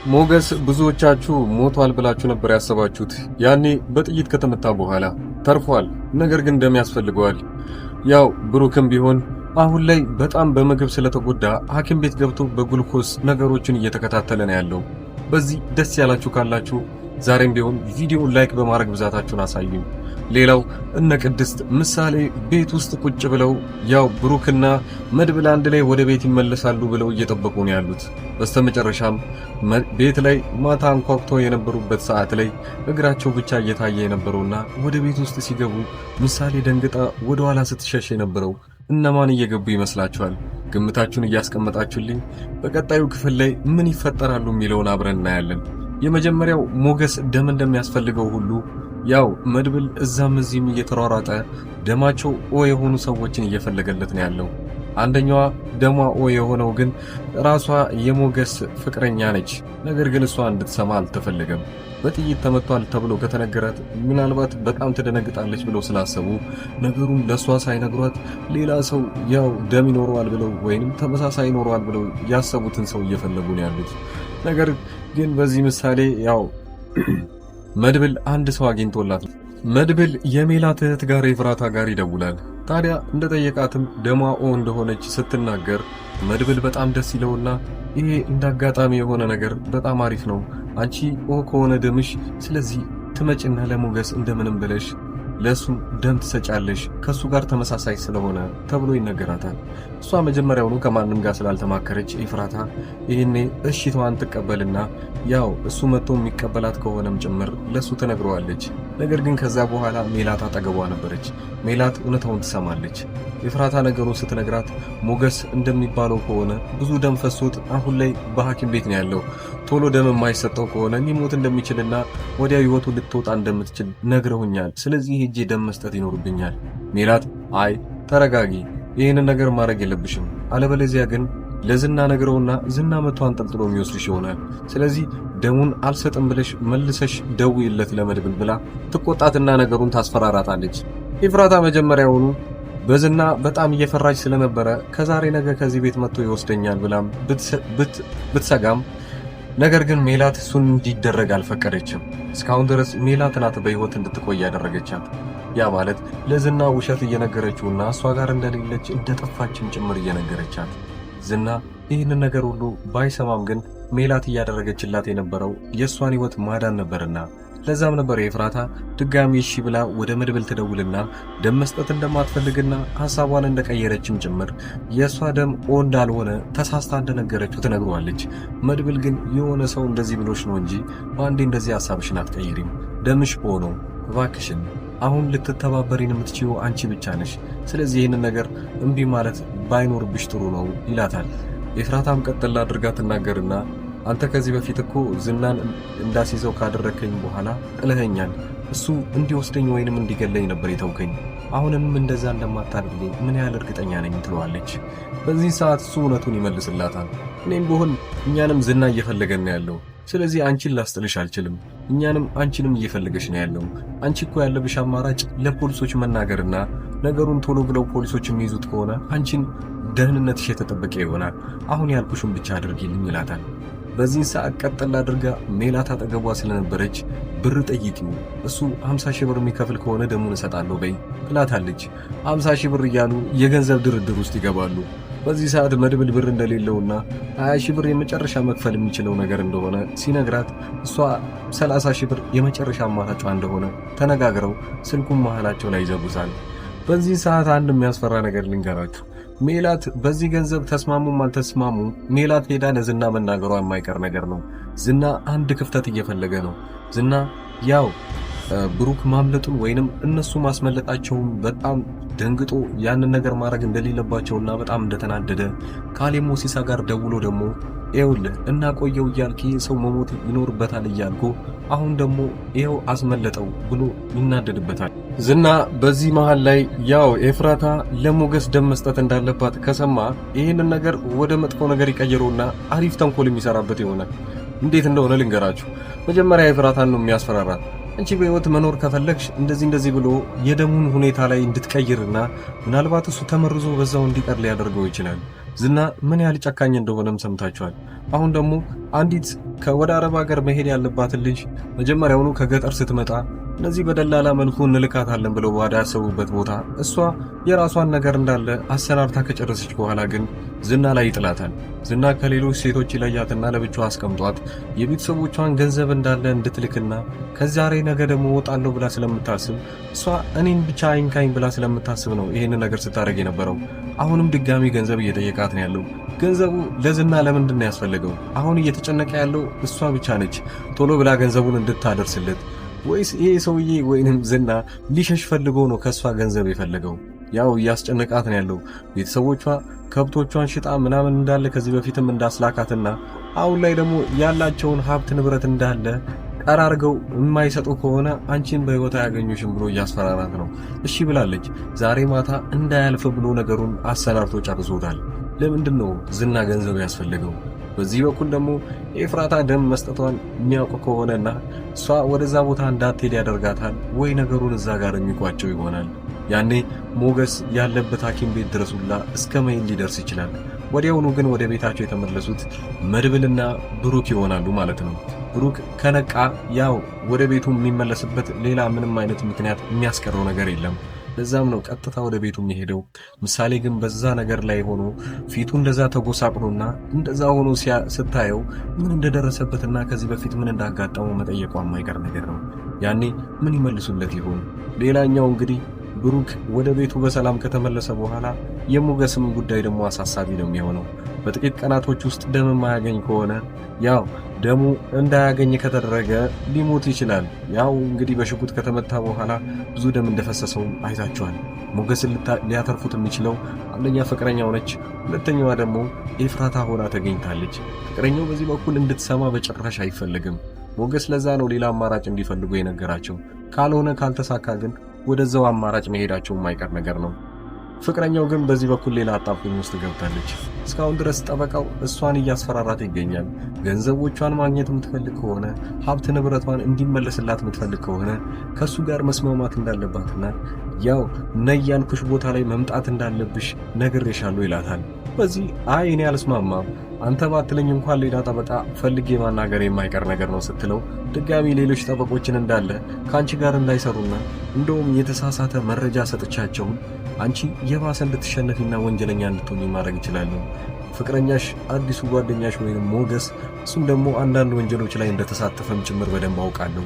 ሞገስ ብዙዎቻችሁ ሞቷል ብላችሁ ነበር ያሰባችሁት። ያኔ በጥይት ከተመታ በኋላ ተርፏል። ነገር ግን ደም ያስፈልገዋል። ያው ብሩክም ቢሆን አሁን ላይ በጣም በምግብ ስለተጎዳ ሐኪም ቤት ገብቶ በግሉኮስ ነገሮችን እየተከታተለ ነው ያለው። በዚህ ደስ ያላችሁ ካላችሁ ዛሬም ቢሆን ቪዲዮውን ላይክ በማድረግ ብዛታችሁን አሳዩኝ። ሌላው እነ ቅድስት ምሳሌ ቤት ውስጥ ቁጭ ብለው ያው ብሩክና መድብል አንድ ላይ ወደ ቤት ይመለሳሉ ብለው እየጠበቁ ነው ያሉት። በስተመጨረሻም ቤት ላይ ማታ አንኳኩተው የነበሩበት ሰዓት ላይ እግራቸው ብቻ እየታየ የነበረውና ወደ ቤት ውስጥ ሲገቡ ምሳሌ ደንግጣ ወደ ኋላ ስትሸሽ የነበረው እነማን እየገቡ ይመስላችኋል? ግምታችሁን እያስቀመጣችሁልኝ በቀጣዩ ክፍል ላይ ምን ይፈጠራሉ የሚለውን አብረን እናያለን። የመጀመሪያው ሞገስ ደም እንደሚያስፈልገው ሁሉ ያው መድብል እዛም እዚህም እየተሯሯጠ ደማቸው ኦ የሆኑ ሰዎችን እየፈለገለት ነው ያለው። አንደኛዋ ደሟ ኦ የሆነው ግን ራሷ የሞገስ ፍቅረኛ ነች። ነገር ግን እሷ እንድትሰማ አልተፈለገም። በጥይት ተመቷል ተብሎ ከተነገራት ምናልባት በጣም ትደነግጣለች ብለው ስላሰቡ ነገሩን ለሷ ሳይነግሯት ሌላ ሰው ያው ደም ይኖረዋል ብለው ወይንም ተመሳሳይ ይኖረዋል ብለው ያሰቡትን ሰው እየፈለጉ ነው ያሉት። ነገር ግን በዚህ ምሳሌ ያው መድብል አንድ ሰው አግኝቶላት መድብል የሜላት እህት ጋር ኤፍራታ ጋር ይደውላል። ታዲያ እንደጠየቃትም ደሟ ኦ እንደሆነች ስትናገር መድብል በጣም ደስ ይለውና ይሄ እንዳጋጣሚ የሆነ ነገር በጣም አሪፍ ነው፣ አንቺ ኦ ከሆነ ደምሽ፣ ስለዚህ ትመጭና ለሞገስ እንደምንም ብለሽ ለሱ ደም ትሰጫለሽ ከሱ ጋር ተመሳሳይ ስለሆነ ተብሎ ይነገራታል። እሷ መጀመሪያውኑ ከማንም ጋር ስላልተማከረች ኤፍራታ ይሄኔ እሺታዋን ትቀበልና ያው እሱ መጥቶ የሚቀበላት ከሆነም ጭምር ለሱ ትነግረዋለች። ነገር ግን ከዛ በኋላ ሜላት አጠገቧ ነበረች። ሜላት እውነታውን ትሰማለች። ኤፍራታ ነገሩን ስትነግራት ሞገስ እንደሚባለው ከሆነ ብዙ ደም ፈሶት አሁን ላይ በሐኪም ቤት ነው ያለው። ቶሎ ደም የማይሰጠው ከሆነ ሊሞት እንደሚችልና ወዲያው ህይወቱ ልትወጣ እንደምትችል ነግረውኛል። ስለዚህ ሄጄ ደም መስጠት ይኖርብኛል። ሜላት አይ ተረጋጊ፣ ይህንን ነገር ማድረግ የለብሽም፣ አለበለዚያ ግን ለዝና ነግረውና ዝና መቶ አንጠልጥሎ የሚወስድሽ ይሆናል። ስለዚህ ደሙን አልሰጥም ብለሽ መልሰሽ ደውይለት ለመድብል ብላ ትቆጣትና ነገሩን ታስፈራራታለች። ኤፍራታ መጀመሪያውኑ በዝና በጣም እየፈራች ስለነበረ ከዛሬ ነገ ከዚህ ቤት መጥቶ ይወስደኛል ብላም ብትሰጋም ነገር ግን ሜላት እሱን እንዲደረግ አልፈቀደችም። እስካሁን ድረስ ሜላት ናት በህይወት እንድትቆይ ያደረገቻት። ያ ማለት ለዝና ውሸት እየነገረችውና እሷ ጋር እንደሌለች እንደጠፋችም ጭምር እየነገረቻት። ዝና ይህንን ነገር ሁሉ ባይሰማም ግን ሜላት እያደረገችላት የነበረው የእሷን ህይወት ማዳን ነበርና ለዛም ነበር ኤፍራታ ድጋሚ እሺ ብላ ወደ መድብል ትደውልና ደም መስጠት እንደማትፈልግና ሐሳቧን እንደቀየረችም ጭምር የእሷ ደም ኦ እንዳልሆነ ተሳስታ እንደነገረችው ትነግረዋለች። መድብል ግን የሆነ ሰው እንደዚህ ብሎሽ ነው እንጂ በአንዴ እንደዚህ ሐሳብሽን አትቀይሪም፣ ደምሽ ኦ ነው፣ እባክሽን አሁን ልትተባበሪን የምትችይው አንቺ ብቻ ነሽ። ስለዚህ ይህንን ነገር እምቢ ማለት ባይኖርብሽ ጥሩ ነው ይላታል። ኤፍራታም ቀጥላ አድርጋ ትናገርና አንተ ከዚህ በፊት እኮ ዝናን እንዳስይዘው ካደረከኝ በኋላ ጥለኸኛል። እሱ እንዲወስደኝ ወይንም እንዲገለኝ ነበር የተውከኝ። አሁንም እንደዛ እንደማታደርገኝ ምን ያህል እርግጠኛ ነኝ ትለዋለች። በዚህ ሰዓት እሱ እውነቱን ይመልስላታል። እኔም ብሆን እኛንም ዝና እየፈለገን ነው ያለው። ስለዚህ አንቺን ላስጥልሽ አልችልም። እኛንም አንቺንም እየፈለገሽ ነው ያለው። አንቺ እኮ ያለብሽ አማራጭ ለፖሊሶች መናገርና ነገሩን ቶሎ ብለው ፖሊሶች የሚይዙት ከሆነ አንቺን ደህንነትሽ የተጠበቀ ይሆናል። አሁን ያልኩሽን ብቻ አድርጊልኝ ይላታል። በዚህ ሰዓት ቀጥላ አድርጋ ሜላት አጠገቧ ስለነበረች ብር ጠይቂው፣ እሱ 50 ሺህ ብር የሚከፍል ከሆነ ደሙን እሰጣለሁ በይ ትላታለች። 50 ሺህ ብር እያሉ የገንዘብ ድርድር ውስጥ ይገባሉ። በዚህ ሰዓት መድብል ብር እንደሌለውና 20 ሺህ ብር የመጨረሻ መክፈል የሚችለው ነገር እንደሆነ ሲነግራት እሷ 30 ሺህ ብር የመጨረሻ አማራጯ እንደሆነ ተነጋግረው ስልኩን መሃላቸው ላይ ይዘጉታል። በዚህ ሰዓት አንድ የሚያስፈራ ነገር ልንገራችሁ። ሜላት በዚህ ገንዘብ ተስማሙም አልተስማሙ ሜላት ሄዳ ለዝና መናገሯ የማይቀር ነገር ነው። ዝና አንድ ክፍተት እየፈለገ ነው። ዝና ያው ብሩክ ማምለጡን ወይንም እነሱ ማስመለጣቸውን በጣም ደንግጦ ያንን ነገር ማድረግ እንደሌለባቸውና በጣም እንደተናደደ ካሌብ ሞሲሳ ጋር ደውሎ ደግሞ ይኸውልህ እናቆየው እያልክ ሰው መሞት ይኖርበታል እያልኩ አሁን ደግሞ ይኸው አስመለጠው ብሎ ይናደድበታል። ዝና በዚህ መሃል ላይ ያው ኤፍራታ ለሞገስ ደም መስጠት እንዳለባት ከሰማ ይህንን ነገር ወደ መጥፎ ነገር ይቀይረውና አሪፍ ተንኮል የሚሰራበት ይሆናል። እንዴት እንደሆነ ልንገራችሁ። መጀመሪያ ኤፍራታን ነው የሚያስፈራራት። አንቺ በህይወት መኖር ከፈለግሽ እንደዚህ ብሎ የደሙን ሁኔታ ላይ እንድትቀይርና ምናልባት እሱ ተመርዞ በዛው እንዲቀር ሊያደርገው ይችላል። ዝና ምን ያህል ጨካኝ እንደሆነም ሰምታችኋል። አሁን ደግሞ አንዲት ከወደ አረብ ሀገር መሄድ ያለባትን ልጅ መጀመሪያውኑ ከገጠር ስትመጣ እነዚህ በደላላ መልኩ እንልካታለን ብለው ባዳ ያሰቡበት ቦታ እሷ የራሷን ነገር እንዳለ አሰናርታ ከጨረሰች በኋላ ግን ዝና ላይ ይጥላታል። ዝና ከሌሎች ሴቶች ይለያትና ለብቻዋ አስቀምጧት የቤተሰቦቿን ገንዘብ እንዳለ እንድትልክና ከዛሬ ነገ ደግሞ ወጣለሁ ብላ ስለምታስብ እሷ እኔን ብቻ አይንካኝ ብላ ስለምታስብ ነው ይሄንን ነገር ስታደርግ የነበረው። አሁንም ድጋሚ ገንዘብ እየጠየቃት ነው ያለው። ገንዘቡ ለዝና ለምንድን ነው ያስፈልገው? አሁን እየተጨነቀ ያለው እሷ ብቻ ነች፣ ቶሎ ብላ ገንዘቡን እንድታደርስለት። ወይስ ይሄ ሰውዬ ወይንም ዝና ሊሸሽ ፈልጎ ነው ከሷ ገንዘብ የፈለገው? ያው እያስጨነቃት ነው ያለው። ቤተሰቦቿ ከብቶቿን ሽጣ ምናምን እንዳለ ከዚህ በፊትም እንዳስላካትና አሁን ላይ ደግሞ ያላቸውን ሀብት ንብረት እንዳለ ጠራርገው የማይሰጡ ከሆነ አንቺን በህይወት አያገኙሽም ብሎ እያስፈራራት ነው። እሺ ብላለች። ዛሬ ማታ እንዳያልፍ ብሎ ነገሩን አሰናርቶ ጨርሶታል። ለምንድን ነው ዝና ገንዘብ ያስፈልገው? በዚህ በኩል ደግሞ ኤፍራታ ደም መስጠቷን የሚያውቅ ከሆነና እሷ ወደዛ ቦታ እንዳትሄድ ያደርጋታል ወይ ነገሩን እዛ ጋር የሚቋጨው ይሆናል። ያኔ ሞገስ ያለበት ሐኪም ቤት ድረሱላ እስከ መሄድ ሊደርስ ይችላል። ወዲያውኑ ግን ወደ ቤታቸው የተመለሱት መድብልና ብሩክ ይሆናሉ ማለት ነው። ብሩክ ከነቃ ያው ወደ ቤቱ የሚመለስበት ሌላ ምንም አይነት ምክንያት የሚያስቀረው ነገር የለም። ለዛም ነው ቀጥታ ወደ ቤቱ የሚሄደው። ምሳሌ ግን በዛ ነገር ላይ ሆኖ ፊቱ እንደዛ ተጎሳቅሎና እንደዛ ሆኖ ስታየው ምን እንደደረሰበትና ከዚህ በፊት ምን እንዳጋጠመው መጠየቋ የማይቀር ነገር ነው። ያኔ ምን ይመልሱለት ይሆን? ሌላኛው እንግዲህ ብሩክ ወደ ቤቱ በሰላም ከተመለሰ በኋላ የሞገስም ጉዳይ ደግሞ አሳሳቢ ነው የሚሆነው። በጥቂት ቀናቶች ውስጥ ደም የማያገኝ ከሆነ ያው ደሙ እንዳያገኝ ከተደረገ ሊሞት ይችላል። ያው እንግዲህ በሽጉጥ ከተመታ በኋላ ብዙ ደም እንደፈሰሰው አይታችኋል። ሞገስን ሊያተርፉት የሚችለው አንደኛ ፍቅረኛው ነች፣ ሁለተኛዋ ደግሞ ኤፍራታ ሆና ተገኝታለች። ፍቅረኛው በዚህ በኩል እንድትሰማ በጭራሽ አይፈልግም። ሞገስ ለዛ ነው ሌላ አማራጭ እንዲፈልጉ የነገራቸው። ካልሆነ ካልተሳካ ግን ወደዛው አማራጭ መሄዳቸው የማይቀር ነገር ነው። ፍቅረኛው ግን በዚህ በኩል ሌላ አጣብቂኝ ውስጥ ገብታለች። እስካሁን ድረስ ጠበቃው እሷን እያስፈራራት ይገኛል። ገንዘቦቿን ማግኘት የምትፈልግ ከሆነ ሀብት ንብረቷን እንዲመለስላት የምትፈልግ ከሆነ ከሱ ጋር መስማማት እንዳለባትና ያው ነይ ያልኩሽ ቦታ ላይ መምጣት እንዳለብሽ ነግሬሻለሁ ይላታል። በዚህ አይ እኔ አልስማማም፣ አንተ ባትለኝ እንኳን ሌላ ጠበቃ ፈልጌ ማናገር የማይቀር ነገር ነው ስትለው ድጋሚ ሌሎች ጠበቆችን እንዳለ ከአንቺ ጋር እንዳይሰሩና እንደውም የተሳሳተ መረጃ ሰጥቻቸውን አንቺ የባሰ እንድትሸነፊና ወንጀለኛ እንድትሆኚ ማድረግ ይችላሉ። ፍቅረኛሽ አዲሱ ጓደኛሽ ወይንም ሞገስ እሱም ደግሞ አንዳንድ ወንጀሎች ላይ እንደተሳተፈም ጭምር በደንብ አውቃለሁ።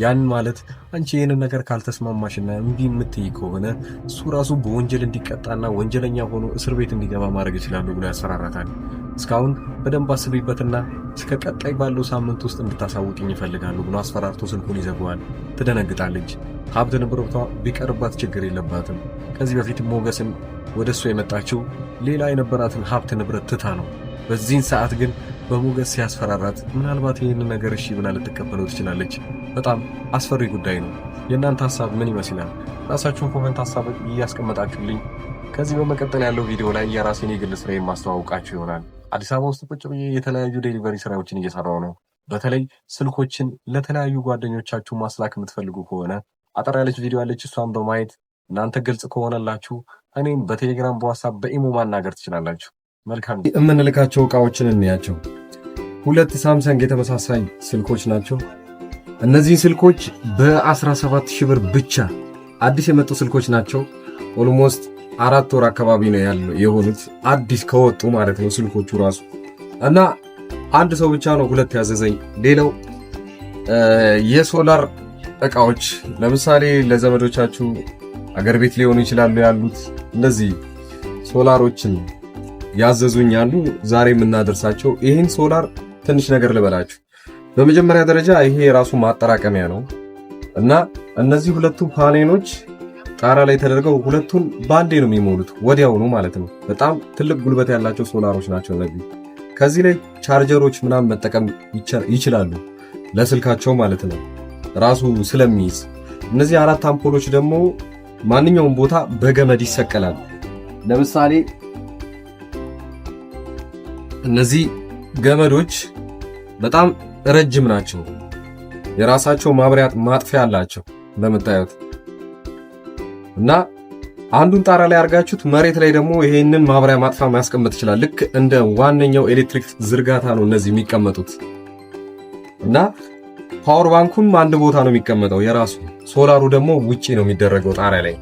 ያን ማለት አንቺ ይህንን ነገር ካልተስማማሽና እምቢ የምትይ ከሆነ እሱ ራሱ በወንጀል እንዲቀጣና ወንጀለኛ ሆኖ እስር ቤት እንዲገባ ማድረግ ይችላሉ ብሎ ያስፈራራታል። እስካሁን በደንብ አስቢበትና እስከ ቀጣይ ባለው ሳምንት ውስጥ እንድታሳውቅኝ ይፈልጋሉ ብሎ አስፈራርቶ ስልኩን ይዘጋዋል። ትደነግጣለች። ሀብት ንብረቷ ቢቀርባት ችግር የለባትም። ከዚህ በፊት ሞገስን ወደሱ የመጣችው ሌላ የነበራትን ሀብት ንብረት ትታ ነው። በዚህን ሰዓት ግን በሞገስ ሲያስፈራራት ምናልባት ይህንን ነገር እሺ ብላ ልትቀበለው ትችላለች። በጣም አስፈሪ ጉዳይ ነው። የእናንተ ሀሳብ ምን ይመስላል? ራሳችሁን ኮሜንት ሀሳብ እያስቀመጣችሁልኝ ከዚህ በመቀጠል ያለው ቪዲዮ ላይ የራሴን የግል ስራ የማስተዋወቃችሁ ይሆናል። አዲስ አበባ ውስጥ ቁጭ ብዬ የተለያዩ ዴሊቨሪ ስራዎችን እየሰራው ነው። በተለይ ስልኮችን ለተለያዩ ጓደኞቻችሁ ማስላክ የምትፈልጉ ከሆነ አጠር ያለች ቪዲዮ ያለች እሷን በማየት እናንተ ግልጽ ከሆነላችሁ እኔም በቴሌግራም በዋትስአፕ በኢሞ ማናገር ትችላላችሁ። መልካም የምንልካቸው እቃዎችን እንያቸው። 2 ሳምሰንግ የተመሳሳይ ስልኮች ናቸው። እነዚህ ስልኮች በ17,000 ብር ብቻ አዲስ የመጡ ስልኮች ናቸው። ኦልሞስት 4 ወር አካባቢ ነው የሆኑት አዲስ ከወጡ ማለት ነው ስልኮቹ ራሱ እና አንድ ሰው ብቻ ነው 2 ያዘዘኝ። ሌላው የሶላር እቃዎች ለምሳሌ ለዘመዶቻችሁ አገር ቤት ሊሆኑ ይችላሉ ያሉት እንደዚህ ሶላሮችን ያዘዙኝ አሉ። ዛሬ የምናደርሳቸው ይህን ሶላር ትንሽ ነገር ልበላችሁ። በመጀመሪያ ደረጃ ይሄ የራሱ ማጠራቀሚያ ነው እና እነዚህ ሁለቱ ፓኔሎች ጣራ ላይ ተደርገው ሁለቱን ባንዴ ነው የሚሞሉት ወዲያውኑ ማለት ነው። በጣም ትልቅ ጉልበት ያላቸው ሶላሮች ናቸው እነዚህ። ከዚህ ላይ ቻርጀሮች ምናምን መጠቀም ይችላሉ ለስልካቸው ማለት ነው ራሱ ስለሚይዝ። እነዚህ 4 አምፖሎች ደግሞ ማንኛውም ቦታ በገመድ ይሰቀላል። ለምሳሌ እነዚህ ገመዶች በጣም ረጅም ናቸው። የራሳቸው ማብሪያ ማጥፊያ አላቸው እንደምታዩት እና አንዱን ጣራ ላይ አርጋችሁት መሬት ላይ ደግሞ ይሄንን ማብሪያ ማጥፋ ማስቀመጥ ይችላል። ልክ እንደ ዋነኛው ኤሌክትሪክ ዝርጋታ ነው እነዚህ የሚቀመጡት እና ፓወር ባንኩም አንድ ቦታ ነው የሚቀመጠው የራሱ፣ ሶላሩ ደግሞ ውጪ ነው የሚደረገው ጣሪያ ላይ።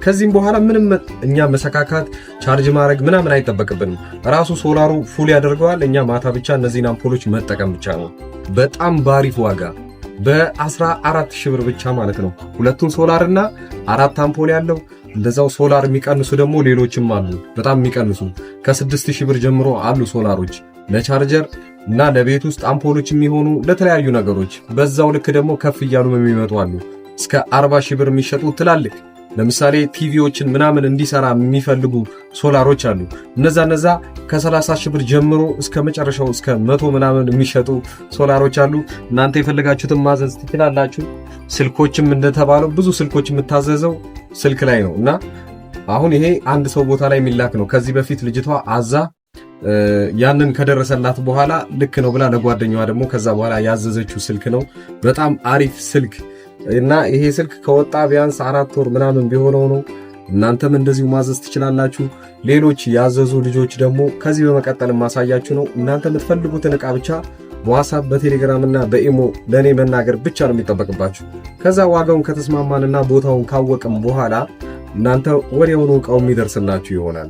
ከዚህም በኋላ ምንም እኛ መሰካካት ቻርጅ ማድረግ ምናምን አይጠበቅብንም። ራሱ ሶላሩ ፉል ያደርገዋል። እኛ ማታ ብቻ እነዚህን አምፖሎች መጠቀም ብቻ ነው። በጣም ባሪፍ ዋጋ በ14,000 ብር ብቻ ማለት ነው። ሁለቱን ሶላር እና 4 አምፖል ያለው እንደዛው ሶላር የሚቀንሱ ደግሞ ሌሎችም አሉ። በጣም የሚቀንሱ ከ6,000 ብር ጀምሮ አሉ ሶላሮች ለቻርጀር እና ለቤት ውስጥ አምፖሎች የሚሆኑ ለተለያዩ ነገሮች። በዛው ልክ ደግሞ ከፍ እያሉ የሚመጡ አሉ። እስከ 40,000 ብር የሚሸጡ ትላልቅ ለምሳሌ ቲቪዎችን ምናምን እንዲሰራ የሚፈልጉ ሶላሮች አሉ። እነዛ ከ30,000 ብር ጀምሮ እስከ መጨረሻው እስከ 100 ምናምን የሚሸጡ ሶላሮች አሉ። እናንተ የፈለጋችሁትን ማዘዝ ትችላላችሁ። ስልኮችም እንደተባለው ብዙ ስልኮች የምታዘዘው ስልክ ላይ ነው እና አሁን ይሄ አንድ ሰው ቦታ ላይ የሚላክ ነው። ከዚህ በፊት ልጅቷ አዛ ያንን ከደረሰላት በኋላ ልክ ነው ብላ ለጓደኛዋ ደግሞ ከዛ በኋላ ያዘዘችው ስልክ ነው። በጣም አሪፍ ስልክ እና ይሄ ስልክ ከወጣ ቢያንስ 4 ወር ምናምን ቢሆነው ነው። እናንተም እንደዚሁ ማዘዝ ትችላላችሁ። ሌሎች ያዘዙ ልጆች ደግሞ ከዚህ በመቀጠል ማሳያችሁ ነው። እናንተ የምትፈልጉትን ዕቃ ብቻ በዋትስአፕ በቴሌግራም እና በኢሞ ለኔ መናገር ብቻ ነው የሚጠበቅባችሁ። ከዛ ዋጋውን ከተስማማንና ቦታውን ካወቅም በኋላ እናንተ ወዲያውኑ ዕቃው የሚደርስላችሁ ይሆናል።